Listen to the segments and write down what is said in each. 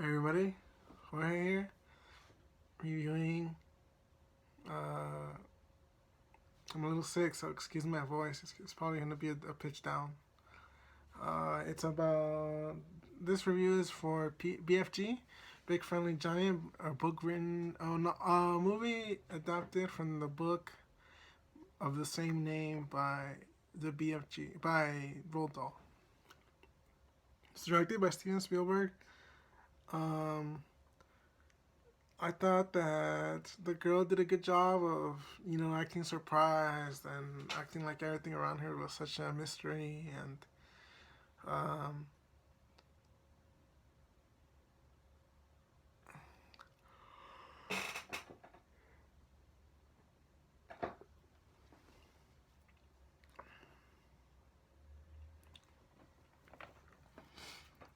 Hey everybody, Jorge here, reviewing. Uh, I'm a little sick, so excuse my voice. It's probably going to be a pitch down. It's about. This review is for BFG, Big Friendly Giant, a book written. Oh no, a movie adapted from the book of the same name by the BFG, by Roald Dahl. It's directed by Steven Spielberg. Um, I thought that the girl did a good job of, acting surprised and acting like everything around her was such a mystery. Um,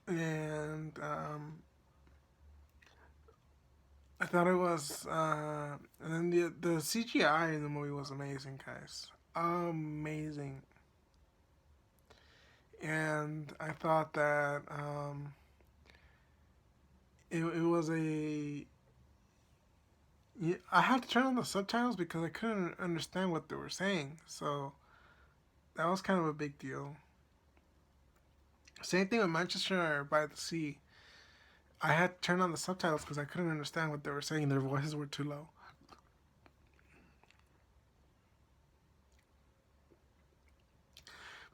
and I thought it was, and then the CGI in the movie was amazing, guys. Amazing. And I thought that it was a. I had to turn on the subtitles because I couldn't understand what they were saying. So that was kind of a big deal. Same thing with Manchester by the Sea. I had to turn on the subtitles because I couldn't understand what they were saying. Their voices were too low.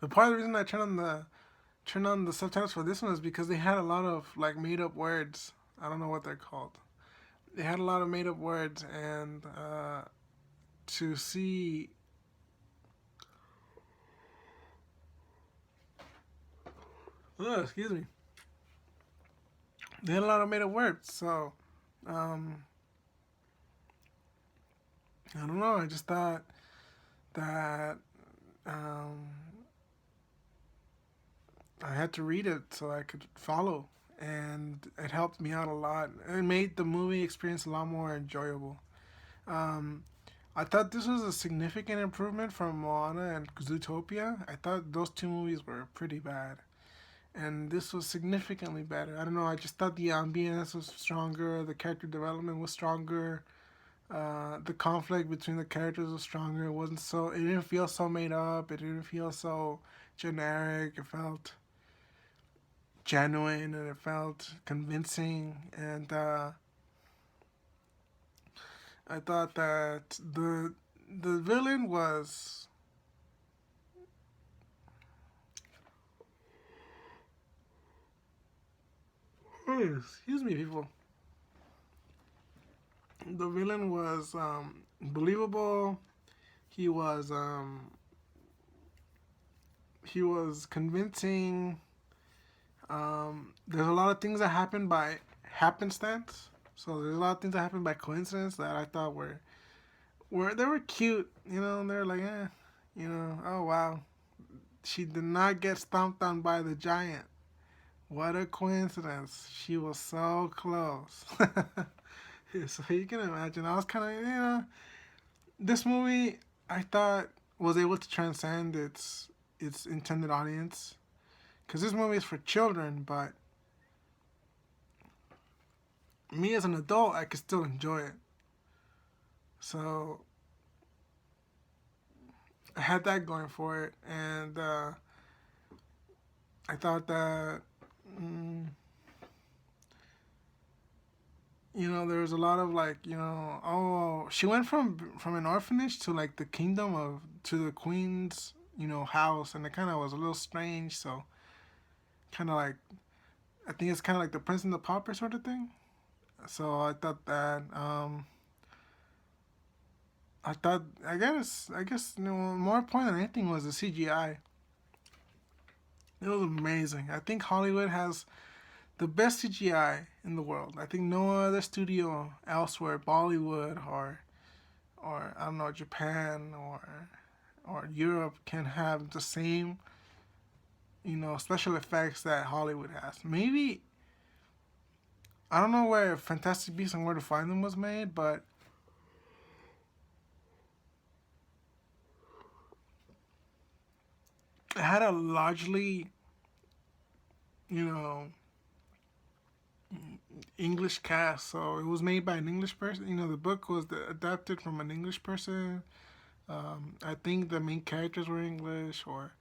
But part of the reason I turned on the subtitles for this one is because they had a lot of like made up words. I don't know what they're called. They had a lot of made up words, and to see. Oh, excuse me. They had a lot of made up words, so um, I don't know. I just thought that um, I had to read it so I could follow, and it helped me out a lot. It made the movie experience a lot more enjoyable. Um, I thought this was a significant improvement from Moana and Zootopia. I thought those two movies were pretty bad, and this was significantly better. I don't know. I just thought the ambience was stronger, the character development was stronger, the conflict between the characters was stronger. It wasn't so. It didn't feel so made up. It didn't feel so generic. It felt genuine and it felt convincing. And I thought that the villain was. Excuse me, people. The villain was believable. He was um, he was convincing. There's a lot of things that happen by happenstance. So there's a lot of things that happen by coincidence that I thought were they were cute. They're like, oh wow, she did not get stomped on by the giant. What a coincidence! She was so close. So you can imagine. I was kind of, this movie I thought was able to transcend its intended audience because this movie is for children, but me as an adult, I could still enjoy it. So I had that going for it, and I thought that mm, there was a lot of like, oh, she went from an orphanage to like the kingdom of to the queen's, house, and it kind of was a little strange. So kind of like I think it's kind of like the Prince and the Pauper sort of thing. So I thought that I guess more important than anything was the CGI. It was amazing. I think Hollywood has the best CGI in the world. I think no other studio elsewhere, Bollywood or I don't know, Japan or Europe can have the same, special effects that Hollywood has. Maybe I don't know where Fantastic Beasts and Where to Find Them was made, but it had a largely, you know, English cast. So it was made by an English person. You know, the book was adapted from an English person. I think the main characters were English, or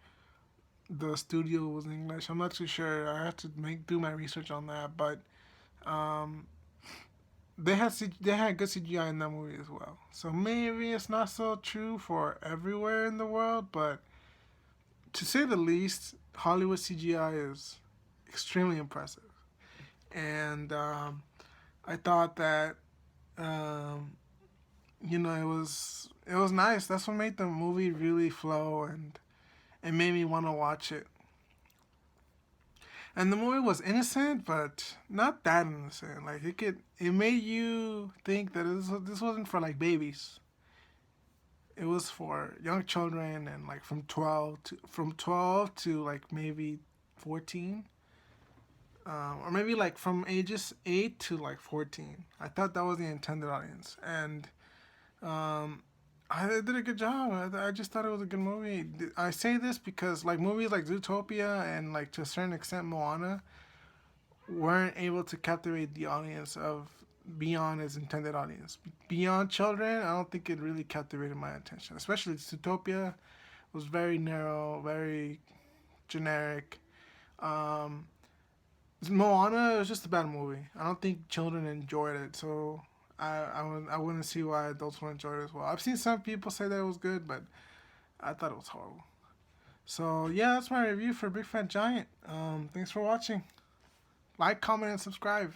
the studio was English. I'm not too sure. I have to do my research on that. But um, they had good CGI in that movie as well. So maybe it's not so true for everywhere in the world, but to say the least, Hollywood CGI is extremely impressive. And I thought that um, it was nice. That's what made the movie really flow, and it made me want to watch it. And the movie was innocent, but not that innocent. Like it made you think that this wasn't for like babies. It was for young children, and like from 12 to like maybe 14, or maybe like from ages 8 to like 14. I thought that was the intended audience, and um, I did a good job. I just thought it was a good movie. I say this because like movies like Zootopia and like to a certain extent Moana weren't able to captivate the audience of beyond its intended audience. Beyond children, I don't think it really captivated my attention. Especially Zootopia was very narrow, very generic. Um, Moana was just a bad movie. I don't think children enjoyed it, so I wouldn't see why adults would enjoy it as well. I've seen some people say that it was good, but I thought it was horrible. So yeah, that's my review for Big Fat Giant. Thanks for watching. Like, comment, and subscribe.